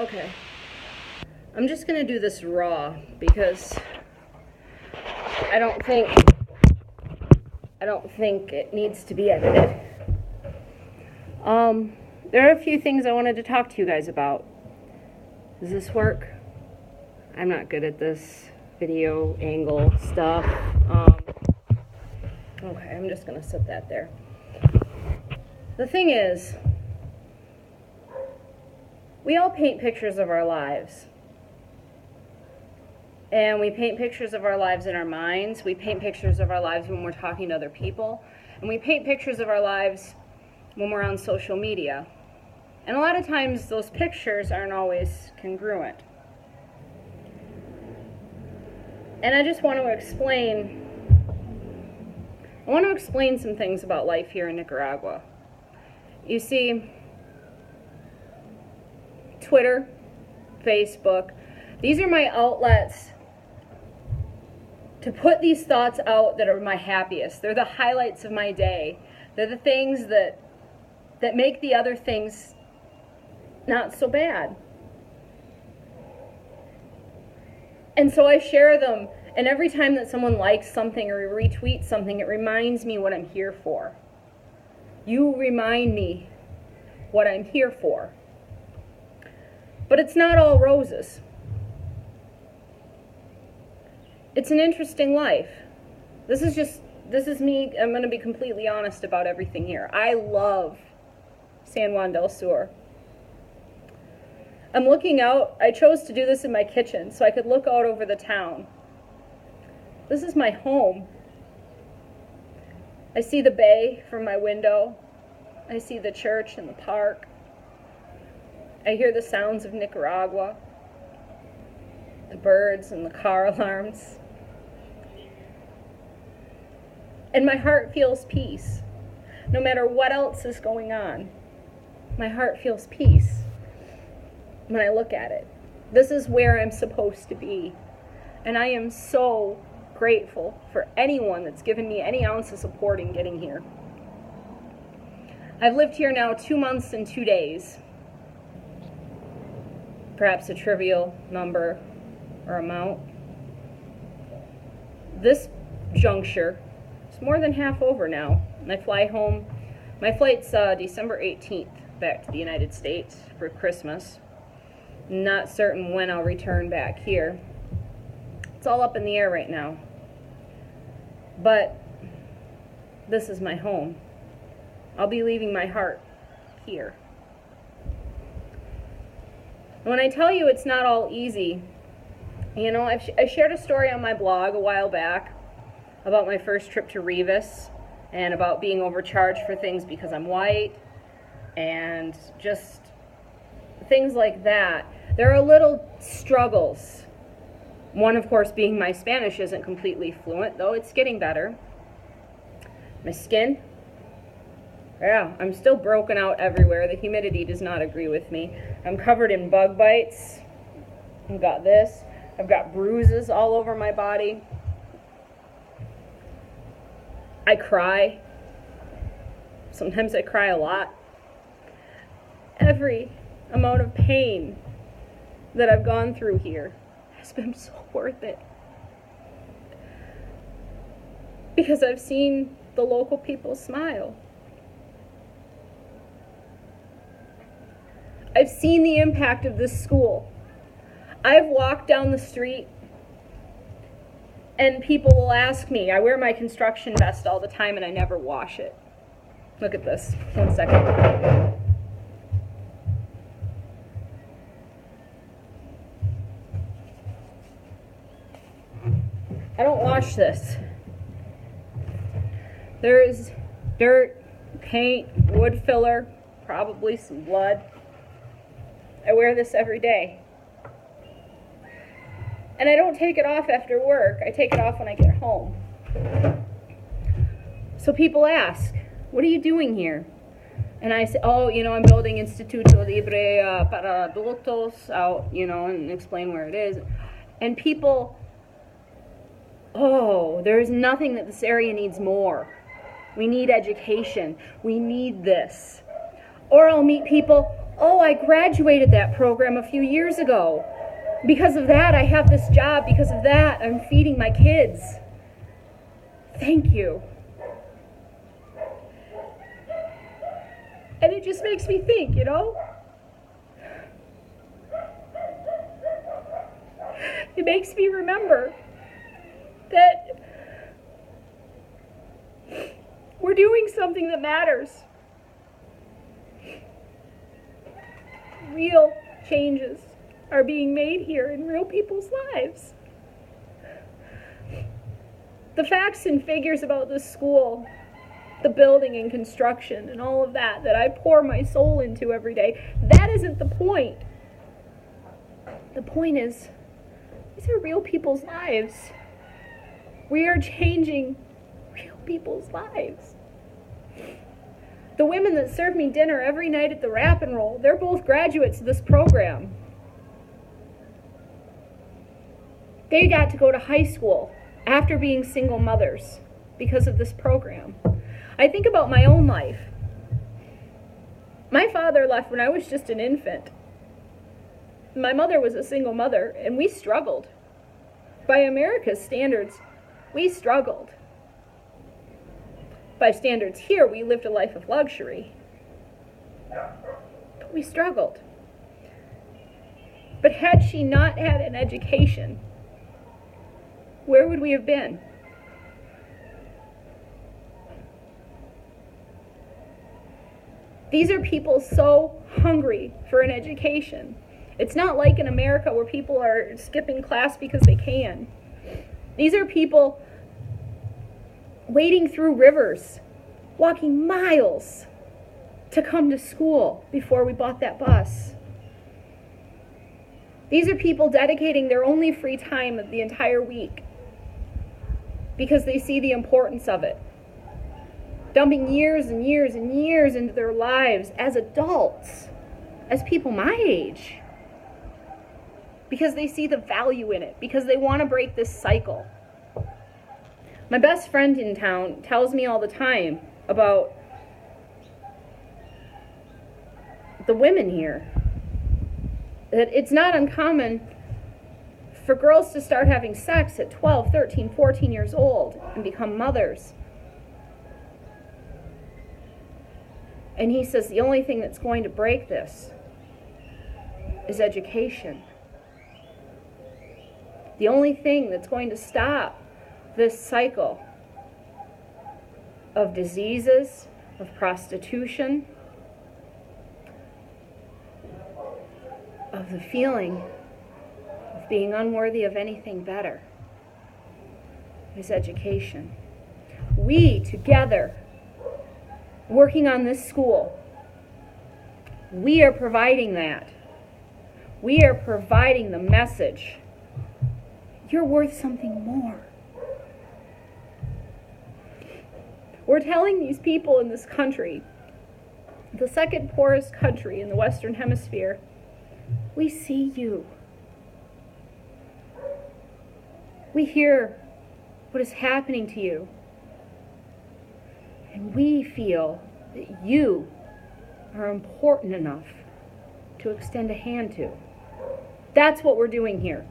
Okay. I'm just gonna do this raw because I don't think it needs to be edited. There are a few things I wanted to talk to you guys about. Does this work? I'm not good at this video angle stuff. Okay, I'm just gonna set that there. The thing is, we all paint pictures of our lives. And we paint pictures of our lives in our minds. We paint pictures of our lives when we're talking to other people. And we paint pictures of our lives when we're on social media. And a lot of times those pictures aren't always congruent. And I just want to explain some things about life here in Nicaragua. You see, Twitter, Facebook, these are my outlets to put these thoughts out that are my happiest. They're the highlights of my day. They're the things that make the other things not so bad. And so I share them, and every time that someone likes something or retweets something, it reminds me what I'm here for. You remind me what I'm here for. But it's not all roses. It's an interesting life. This is me. I'm going to be completely honest about everything here. I love San Juan del Sur. I'm looking out. I chose to do this in my kitchen so I could look out over the town. This is my home. I see the bay from my window. I see the church and the park. I hear the sounds of Nicaragua, the birds and the car alarms. And my heart feels peace. No matter what else is going on, my heart feels peace when I look at it. This is where I'm supposed to be. And I am so grateful for anyone that's given me any ounce of support in getting here. I've lived here now 2 months and 2 days. Perhaps a trivial number or amount. This juncture is more than half over now. And I fly home. My flight's December 18th back to the United States for Christmas. Not certain when I'll return back here. It's all up in the air right now. But this is my home. I'll be leaving my heart here. When I tell you it's not all easy, you know, I shared a story on my blog a while back about my first trip to Rivas and about being overcharged for things because I'm white and just things like that. There are little struggles. One, of course, being my Spanish isn't completely fluent, though it's getting better. My skin. Yeah, I'm still broken out everywhere. The humidity does not agree with me. I'm covered in bug bites. I've got this. I've got bruises all over my body. I cry. Sometimes I cry a lot. Every amount of pain that I've gone through here has been so worth it. Because I've seen the local people smile. I've seen the impact of this school. I've walked down the street and people will ask me, I wear my construction vest all the time and I never wash it. Look at this, 1 second. I don't wash this. There is dirt, paint, wood filler, probably some blood. I wear this every day. And I don't take it off after work. I take it off when I get home. So people ask, what are you doing here? And I say, oh, you know, I'm building Instituto Libre para Adultos out, you know, and explain where it is. And people, oh, there is nothing that this area needs more. We need education. We need this. Or I'll meet people, oh, I graduated that program a few years ago. Because of that, I have this job. Because of that, I'm feeding my kids. Thank you. And it just makes me think, It makes me remember that we're doing something that matters. Real changes are being made here in real people's lives. The facts and figures about this school, the building and construction and all of that I pour my soul into every day, that isn't the point. The point is, these are real people's lives. We are changing real people's lives. The women that serve me dinner every night at the Wrap and Roll, they're both graduates of this program. They got to go to high school after being single mothers because of this program. I think about my own life. My father left when I was just an infant. My mother was a single mother, and we struggled. By America's standards, we struggled. By standards here, we lived a life of luxury. But we struggled. But had she not had an education, where would we have been? These are people so hungry for an education. It's not like in America where people are skipping class because they can. These are people wading through rivers, walking miles to come to school before we bought that bus. These are people dedicating their only free time of the entire week because they see the importance of it. Dumping years and years and years into their lives as adults, as people my age, because they see the value in it, because they want to break this cycle. My best friend in town tells me all the time about the women here, that it's not uncommon for girls to start having sex at 12, 13, 14 years old and become mothers. And he says the only thing that's going to break this is education. The only thing that's going to stop this cycle of diseases, of prostitution, of the feeling of being unworthy of anything better is education. We together, working on this school, we are providing that. We are providing the message. You're worth something more. We're telling these people in this country, the second poorest country in the Western Hemisphere, we see you. We hear what is happening to you. And we feel that you are important enough to extend a hand to. That's what we're doing here.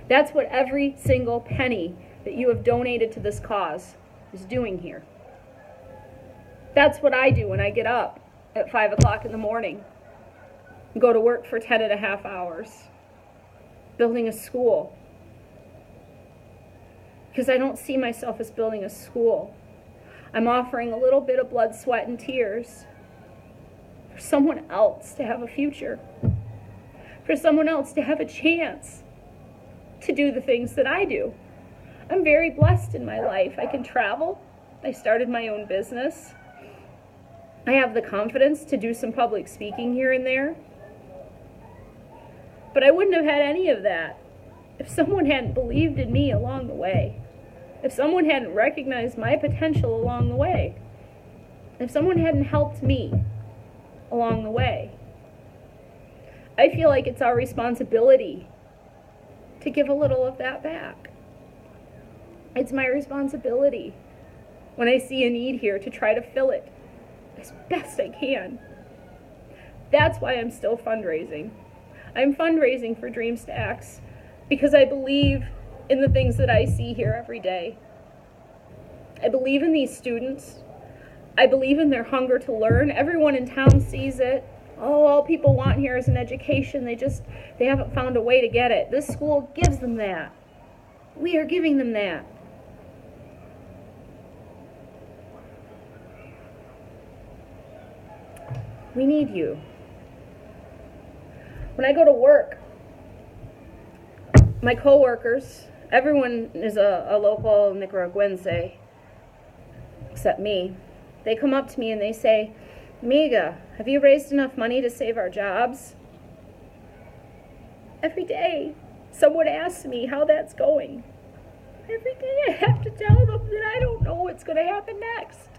That's what every single penny that you have donated to this cause is doing here. That's what I do when I get up at 5 o'clock in the morning and go to work for 10 and a half hours, building a school. Because I don't see myself as building a school. I'm offering a little bit of blood, sweat, and tears for someone else to have a future, for someone else to have a chance to do the things that I do. I'm very blessed in my life. I can travel. I started my own business. I have the confidence to do some public speaking here and there. But I wouldn't have had any of that if someone hadn't believed in me along the way. If someone hadn't recognized my potential along the way. If someone hadn't helped me along the way. I feel like it's our responsibility to give a little of that back. It's my responsibility when I see a need here to try to fill it as best I can. That's why I'm still fundraising. I'm fundraising for Dream Stacks because I believe in the things that I see here every day. I believe in these students. I believe in their hunger to learn. Everyone in town sees it. Oh, all people want here is an education. They haven't found a way to get it. This school gives them that. We are giving them that. We need you. When I go to work, my coworkers, everyone is a local Nicaraguense, except me. They come up to me and they say, Amiga, have you raised enough money to save our jobs? Every day, someone asks me how that's going. Every day I have to tell them that I don't know what's going to happen next.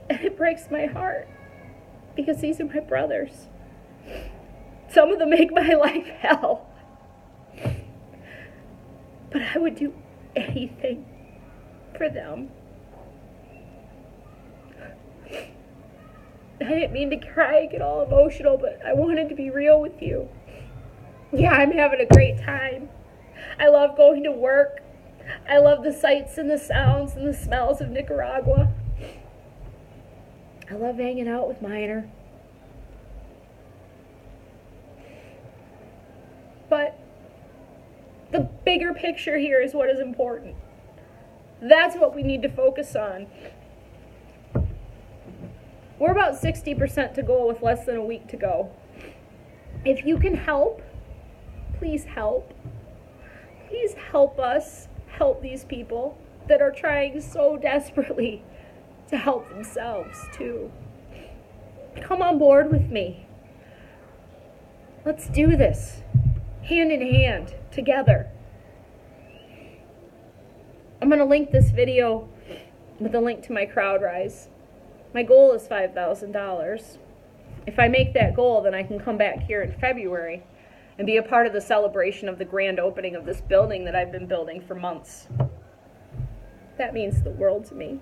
And it breaks my heart because these are my brothers. Some of them make my life hell. But I would do anything for them. I didn't mean to cry, get all emotional, but I wanted to be real with you. Yeah, I'm having a great time. I love going to work. I love the sights and the sounds and the smells of Nicaragua. I love hanging out with Minor. But the bigger picture here is what is important. That's what we need to focus on. We're about 60% to goal with less than a week to go. If you can help, please help. Please help us help these people that are trying so desperately to help themselves too. Come on board with me. Let's do this, hand in hand, together. I'm going to link this video with a link to my CrowdRise. My goal is $5,000. If I make that goal, then I can come back here in February and be a part of the celebration of the grand opening of this building that I've been building for months. That means the world to me.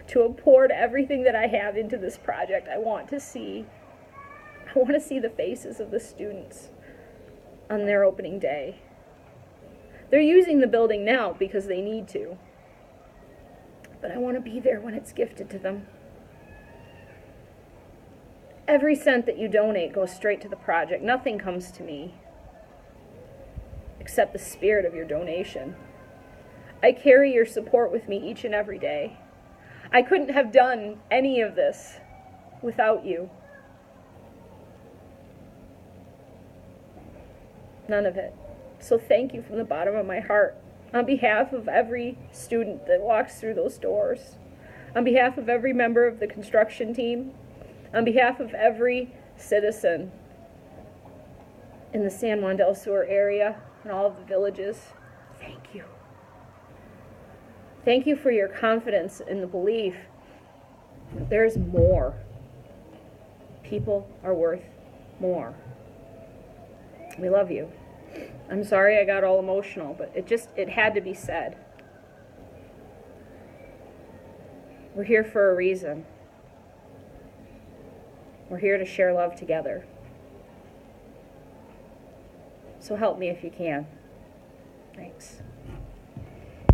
To have poured everything that I have into this project, I want to see the faces of the students on their opening day. They're using the building now because they need to. But I want to be there when it's gifted to them. Every cent that you donate goes straight to the project. Nothing comes to me except the spirit of your donation. I carry your support with me each and every day. I couldn't have done any of this without you. None of it. So thank you from the bottom of my heart. On behalf of every student that walks through those doors, on behalf of every member of the construction team, on behalf of every citizen in the San Juan del Sur area and all of the villages, thank you. Thank you for your confidence in the belief that there's more. People are worth more. We love you. I'm sorry I got all emotional, but it had to be said. We're here for a reason. We're here to share love together. So help me if you can. Thanks.